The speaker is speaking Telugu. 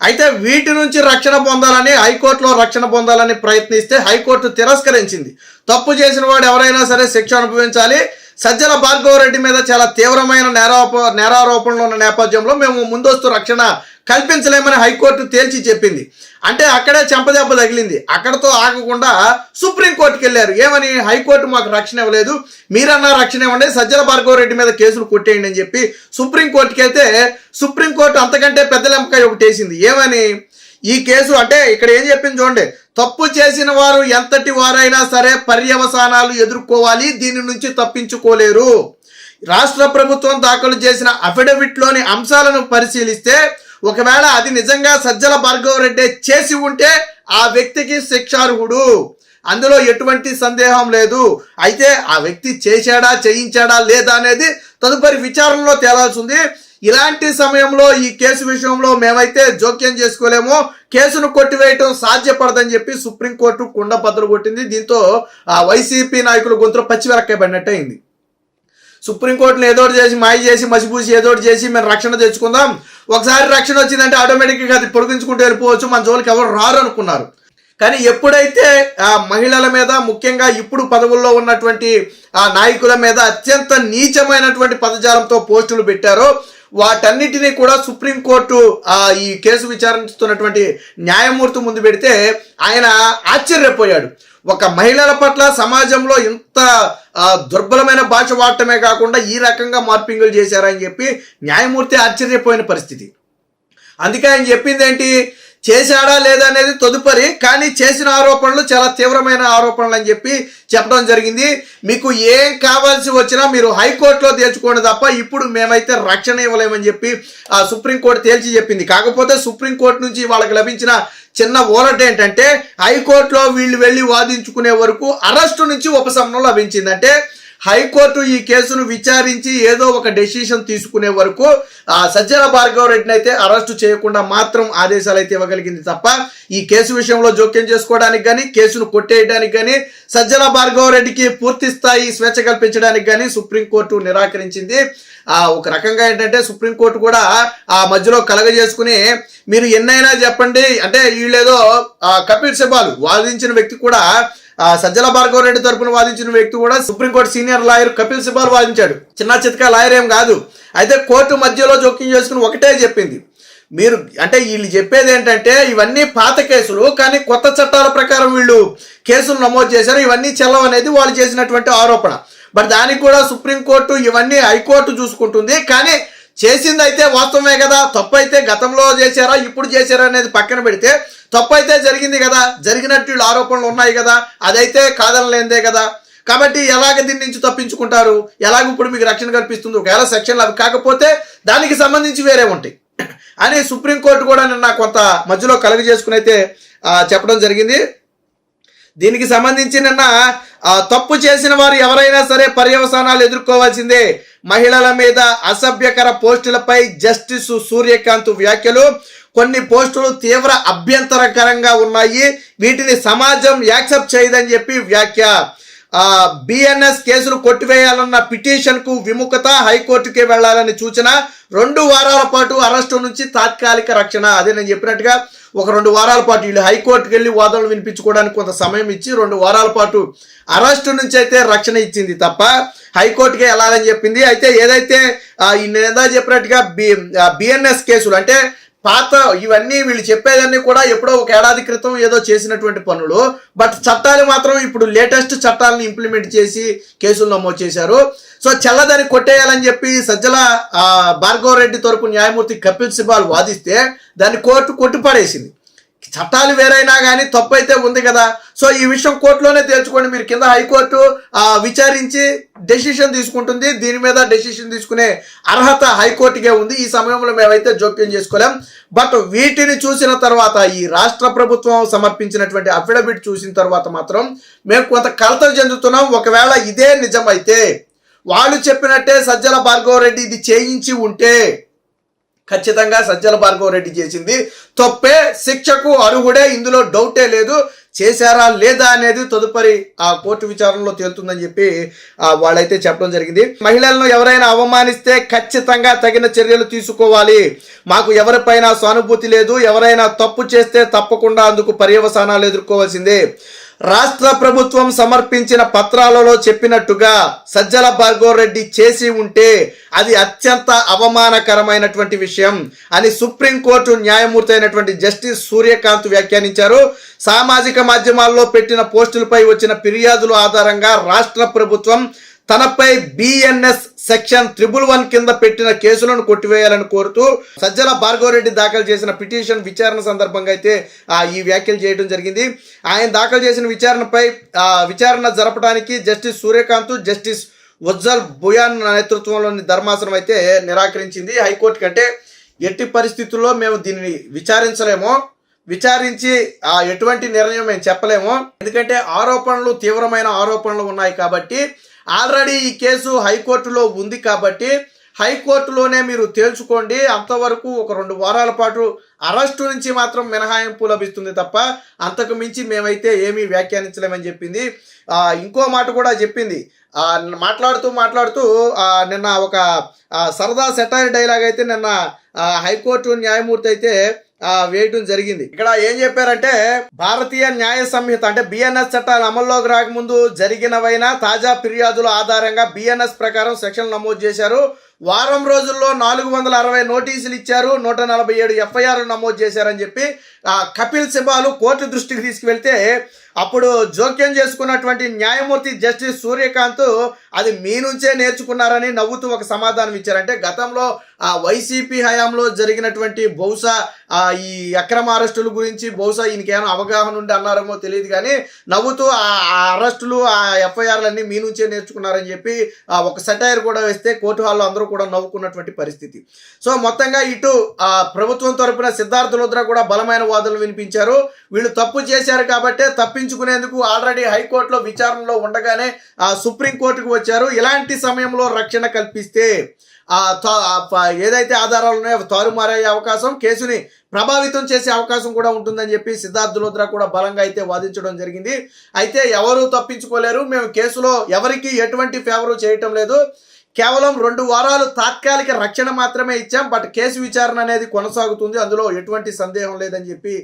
అయితే వీటి నుంచి రక్షణ పొందాలని హైకోర్టులో రక్షణ పొందాలని ప్రయత్నిస్తే హైకోర్టు తిరస్కరించింది. తప్పు చేసిన వాడు ఎవరైనా సరే శిక్ష అనుభవించాలి. సజ్జల భార్గవరెడ్డి మీద చాలా తీవ్రమైన నేరారోపణలు ఉన్న నేపథ్యంలో మేము ముందస్తు రక్షణ కల్పించలేమని హైకోర్టు తేల్చి చెప్పింది. అంటే అక్కడే చెంపదెబ్బ తగిలింది. అక్కడతో ఆగకుండా సుప్రీంకోర్టుకి వెళ్ళారు. ఏమని? హైకోర్టు మాకు రక్షణ ఇవ్వలేదు, మీరన్నా రక్షణ ఇవ్వండి, సజ్జల భార్గవరెడ్డి మీద కేసులు కొట్టేయండి అని చెప్పి సుప్రీంకోర్టుకి వెళ్తే సుప్రీంకోర్టు అంతకంటే పెద్ద లెంపకాయ ఒకటి వేసింది. ఏమని? ఈ కేసు అంటే ఇక్కడ ఏం చెప్పింది చూడండి, తప్పు చేసిన వారు ఎంతటి వారైనా సరే పర్యవసానాలు ఎదుర్కోవాలి, దీని నుంచి తప్పించుకోలేరు. రాష్ట్ర ప్రభుత్వం దాఖలు చేసిన అఫిడవిట్లోని అంశాలను పరిశీలిస్తే ఒకవేళ అది నిజంగా సజ్జల భార్గవరెడ్డి చేసి ఉంటే ఆ వ్యక్తికి శిక్షార్హుడు, అందులో ఎటువంటి సందేహం లేదు. అయితే ఆ వ్యక్తి చేశాడా చేయించాడా లేదా అనేది తదుపరి విచారణలో తేలాల్సి ఉంది. ఇలాంటి సమయంలో ఈ కేసు విషయంలో మేమైతే జోక్యం చేసుకోలేము, కేసును కొట్టివేయటం సాధ్యపడదని చెప్పి సుప్రీంకోర్టు కుండ బద్దలు కొట్టింది. దీంతో వైసీపీ నాయకులు గొంతులో పచ్చిమిరక్కాయ పడినట్టు అయింది. సుప్రీంకోర్టును ఏదోటి చేసి మాయ చేసి మసిపూసి ఏదోటి చేసి మేము రక్షణ తెచ్చుకుందాం, ఒకసారి రక్షణ వచ్చిందంటే ఆటోమేటిక్గా అది పొడిగించుకుంటూ వెళ్ళిపోవచ్చు, మన జోలికి ఎవరు రారు అనుకున్నారు. కానీ ఎప్పుడైతే మహిళల మీద, ముఖ్యంగా ఇప్పుడు పదవుల్లో ఉన్నటువంటి నాయకుల మీద అత్యంత నీచమైనటువంటి పదజాలంతో పోస్టులు పెట్టారో వాటన్నిటినీ కూడా సుప్రీంకోర్టు ఈ కేసు విచారిస్తున్నటువంటి న్యాయమూర్తి ముందు పెడితే ఆయన ఆశ్చర్యపోయాడు. ఒక మహిళల పట్ల సమాజంలో ఇంత దుర్బలమైన భాష వాడటమే కాకుండా ఈ రకంగా మార్పింగులు చేశారని చెప్పి న్యాయమూర్తి ఆశ్చర్యపోయిన పరిస్థితి. అందుకే ఆయన చెప్పింది ఏంటి? చేశాడా లేదా అనేది తదుపరి, కానీ చేసిన ఆరోపణలు చాలా తీవ్రమైన ఆరోపణలు అని చెప్పి చెప్పడం జరిగింది. మీకు ఏం కావాల్సి వచ్చినా మీరు హైకోర్టులో తేల్చుకోండి తప్ప ఇప్పుడు మేమైతే రక్షణ ఇవ్వలేమని చెప్పి సుప్రీంకోర్టు తేల్చి చెప్పింది. కాకపోతే సుప్రీంకోర్టు నుంచి వాళ్ళకి లభించిన చిన్న ఊరట ఏంటంటే హైకోర్టులో వీళ్ళు వెళ్ళి వాదించుకునే వరకు అరెస్టు నుంచి ఉపశమనం లభించింది. అంటే హైకోర్టు ఈ కేసును విచారించి ఏదో ఒక డెసిషన్ తీసుకునే వరకు సజ్జల భార్గవరెడ్డిని అయితే అరెస్టు చేయకుండా మాత్రం ఆదేశాలు అయితే ఇవ్వగలిగింది తప్ప ఈ కేసు విషయంలో జోక్యం చేసుకోవడానికి కానీ, కేసును కొట్టేయడానికి కానీ, సజ్జల భార్గవరెడ్డికి పూర్తి స్థాయి స్వేచ్ఛ కల్పించడానికి కానీ సుప్రీంకోర్టు నిరాకరించింది. ఒక రకంగా ఏంటంటే సుప్రీంకోర్టు కూడా ఆ మధ్యలో కలగజేసుకుని మీరు ఎన్నైనా చెప్పండి అంటే వీళ్ళేదో కపిల్ సిబాల్ వాదించిన వ్యక్తి కూడా, సజ్జల భార్గవరెడ్డి తరపున వాదించిన వ్యక్తి కూడా supreme court senior lawyer Kapil Sibal వాదించాడు. చిన్న చితకా లాయర్ ఏం కాదు. అయితే కోర్టు మధ్యలో జోక్యం చేసుకుని ఒకటే చెప్పింది, మీరు అంటే వీళ్ళు చెప్పేది ఏంటంటే ఇవన్నీ పాత కేసులు, కానీ కొత్త చట్టాల ప్రకారం వీళ్ళు కేసులు నమోదు చేశారు, ఇవన్నీ చెల్లవు అనేది వాళ్ళు చేసినటువంటి ఆరోపణ. బట్ దానికి కూడా సుప్రీంకోర్టు ఇవన్నీ హైకోర్టు చూసుకుంటుంది. కానీ చేసింది అయితే వాస్తవమే కదా, తప్పు అయితే గతంలో చేశారా ఇప్పుడు చేశారా అనేది పక్కన పెడితే తప్పు అయితే జరిగింది కదా, జరిగినట్టు వీళ్ళు ఆరోపణలు ఉన్నాయి కదా, అదైతే కాదనలేందే కదా. కాబట్టి ఎలాగ దీని నుంచి తప్పించుకుంటారు, ఎలాగ ఇప్పుడు మీకు రక్షణ కల్పిస్తుంది, ఒకవేళ సెక్షన్లు అవి కాకపోతే దానికి సంబంధించి వేరే ఉంటాయి అని సుప్రీంకోర్టు కూడా నిన్న కొంత మధ్యలో కలుగజేసుకుని అయితే చెప్పడం జరిగింది. దీనికి సంబంధించి నిన్న తప్పు చేసిన వారు ఎవరైనా సరే పర్యవసానాలు ఎదుర్కోవాల్సిందే, మహిళల మీద అసభ్యకర పోస్టులపై జస్టిస్ సూర్యకాంత్ వ్యాఖ్యలు, కొన్ని పోస్టులు తీవ్ర అభ్యంతరకరంగా ఉన్నాయి, వీటిని సమాజం యాక్సెప్ట్ చేయదని చెప్పి వ్యాఖ్య. బిఎన్ఎస్ కేసులు కొట్టివేయాలన్న పిటిషన్కు విముఖత, హైకోర్టుకే వెళ్లాలని సూచన, 2 వారాల పాటు అరెస్టు నుంచి తాత్కాలిక రక్షణ. అదే నేను చెప్పినట్టుగా ఒక 2 వారాల పాటు వీళ్ళు హైకోర్టుకి వెళ్ళి వాదనలు వినిపించుకోవడానికి కొంత సమయం ఇచ్చి 2 వారాల పాటు అరెస్టు నుంచి అయితే రక్షణ ఇచ్చింది తప్ప హైకోర్టుకే వెళ్ళాలని చెప్పింది. అయితే ఏదైతే నేను చెప్పినట్టుగా బిఎన్ఎస్ కేసులు అంటే పాత ఇవన్నీ వీళ్ళు చెప్పేదన్నీ కూడా ఎప్పుడో 1 ఏడాది క్రితం ఏదో చేసినటువంటి పనులు, బట్ చట్టాలు మాత్రం ఇప్పుడు లేటెస్ట్ చట్టాలను ఇంప్లిమెంట్ చేసి కేసులు నమోదు చేశారు. సో చెల్లదని కొట్టేయాలని చెప్పి సజ్జల భార్గవరెడ్డి తరపు న్యాయమూర్తి కపిల్ సిబాల్ వాదిస్తే దాన్ని కోర్టు కొట్టిపడేసింది. చట్టాలు వేరైనా కానీ తప్పు అయితే ఉంది కదా, సో ఈ విషయం కోర్టులోనే తేల్చుకోండి, మీరు కింద హైకోర్టు విచారించి డెసిషన్ తీసుకుంటుంది, దీని మీద డెసిషన్ తీసుకునే అర్హత హైకోర్టుకే ఉంది. ఈ సమయంలో మేమైతే జోక్యం చేసుకోలేం. బట్ వీటిని చూసిన తర్వాత ఈ రాష్ట్ర ప్రభుత్వం సమర్పించినటువంటి అఫిడవిట్ చూసిన తర్వాత మాత్రం మేము కొంత కలత చెందుతున్నాం. ఒకవేళ ఇదే నిజమైతే, వాళ్ళు చెప్పినట్టే సజ్జల భార్గవరెడ్డి ఇది చేయించి ఉంటే ఖచ్చితంగా సజ్జల భార్గవ రెడ్డి చేసింది తప్పే, శిక్షకు అర్హుడే, ఇందులో డౌటే లేదు. చేశారా లేదా అనేది తదుపరి ఆ కోర్టు విచారణలో తేలుతుందని చెప్పి వాళ్ళైతే చెప్పడం జరిగింది. మహిళలను ఎవరైనా అవమానిస్తే ఖచ్చితంగా తగిన చర్యలు తీసుకోవాలి. మాకు ఎవరిపైనా సానుభూతి లేదు. ఎవరైనా తప్పు చేస్తే తప్పకుండా అందుకు పర్యవసానాలు ఎదుర్కోవాల్సిందే. రాష్ట్ర ప్రభుత్వం సమర్పించిన పత్రాలలో చెప్పినట్టుగా సజ్జల భార్గవ రెడ్డి చేసి ఉంటే అది అత్యంత అవమానకరమైనటువంటి విషయం అని సుప్రీంకోర్టు న్యాయమూర్తి అయినటువంటి జస్టిస్ సూర్యకాంత్ వ్యాఖ్యానించారు. సామాజిక మాధ్యమాల్లో పెట్టిన పోస్టులపై వచ్చిన ఫిర్యాదుల ఆధారంగా రాష్ట్ర ప్రభుత్వం తనపై బిఎన్ఎస్ సెక్షన్ 111 కింద పెట్టిన కేసులను కొట్టివేయాలని కోరుతూ సజ్జల భార్గవ రెడ్డి దాఖలు చేసిన పిటిషన్ విచారణ సందర్భంగా అయితే ఈ వ్యాఖ్యలు చేయడం జరిగింది. ఆయన దాఖలు చేసిన విచారణ జరపడానికి జస్టిస్ సూర్యకాంత్, జస్టిస్ ఉజ్జల్ బుయాన్ నేతృత్వంలోని ధర్మాసనం అయితే నిరాకరించింది. హైకోర్టు కంటే ఎట్టి పరిస్థితుల్లో మేము దీనిని విచారించలేమో, విచారించి ఎటువంటి నిర్ణయం మేము చెప్పలేము. ఎందుకంటే తీవ్రమైన ఆరోపణలు ఉన్నాయి కాబట్టి, ఆల్రెడీ ఈ కేసు హైకోర్టులో ఉంది కాబట్టి హైకోర్టులోనే మీరు తేల్చుకోండి. అంతవరకు ఒక 2 వారాల పాటు అరెస్టు నుంచి మాత్రం మినహాయింపు లభిస్తుంది తప్ప అంతకు మించి మేమైతే ఏమీ వ్యాఖ్యానించలేమని చెప్పింది. ఇంకో మాట కూడా చెప్పింది. మాట్లాడుతూ నిన్న ఒక సరదా సెటైర్ డైలాగ్ అయితే నిన్న హైకోర్టు న్యాయమూర్తి అయితే వేయటం జరిగింది. ఇక్కడ ఏం చెప్పారంటే, భారతీయ న్యాయ సంహిత అంటే బిఎన్ఎస్ చట్టాలు అమల్లోకి రాకముందు జరిగినవైనా తాజా ఫిర్యాదుల ఆధారంగా బిఎన్ఎస్ ప్రకారం సెక్షన్లు నమోదు చేశారు. వారం రోజుల్లో 460 నోటీసులు ఇచ్చారు, 147 ఎఫ్ఐఆర్ నమోదు చేశారని చెప్పి కపిల్ సిబాల్ కోర్టు దృష్టికి తీసుకువెళ్తే అప్పుడు జోక్యం చేసుకున్నటువంటి న్యాయమూర్తి జస్టిస్ సూర్యకాంత్ అది మీ నుంచే నేర్చుకున్నారని నవ్వుతూ ఒక సమాధానం ఇచ్చారంటే, గతంలో వైసీపీ హయాంలో జరిగినటువంటి బహుశా ఈ అక్రమ అరెస్టుల గురించి బహుశా ఈయనకేమైనా అవగాహన ఉండి అన్నారేమో తెలియదు కానీ నవ్వుతూ ఆ అరెస్టులు ఎఫ్ఐఆర్లన్నీ మీ నుంచే నేర్చుకున్నారని చెప్పి ఒక సెటైర్ కూడా వేస్తే కోర్టు హాల్లో అందరూ కూడా నవ్వుకున్నటువంటి పరిస్థితి. సో మొత్తంగా ఇటు ప్రభుత్వం తరపున సిద్ధార్థ లుద్రా కూడా బలమైన వాదనలు వినిపించారు. వీళ్ళు తప్పు చేశారు కాబట్టే తప్పించుకునేందుకు ఆల్రెడీ హైకోర్టులో విచారణలో ఉండగానే సుప్రీంకోర్టుకు వచ్చారు. ఇలాంటి సమయంలో రక్షణ కల్పిస్తే ఏదైతే ఆధారాలు ఉన్నాయో అవి తారుమారయ్యే అవకాశం, కేసుని ప్రభావితం చేసే అవకాశం కూడా ఉంటుందని చెప్పి సిద్ధార్థ లుద్రా కూడా బలంగా అయితే వాదించడం జరిగింది. అయితే ఎవరూ తప్పించుకోలేరు, మేము కేసులో ఎవరికి ఎటువంటి ఫేవరు చేయటం లేదు, కేవలం 2 వారాలు తాత్కాలిక రక్షణ మాత్రమే ఇచ్చాం, బట్ కేసు విచారణ అనేది కొనసాగుతుంది, అందులో ఎటువంటి సందేహం లేదని చెప్పి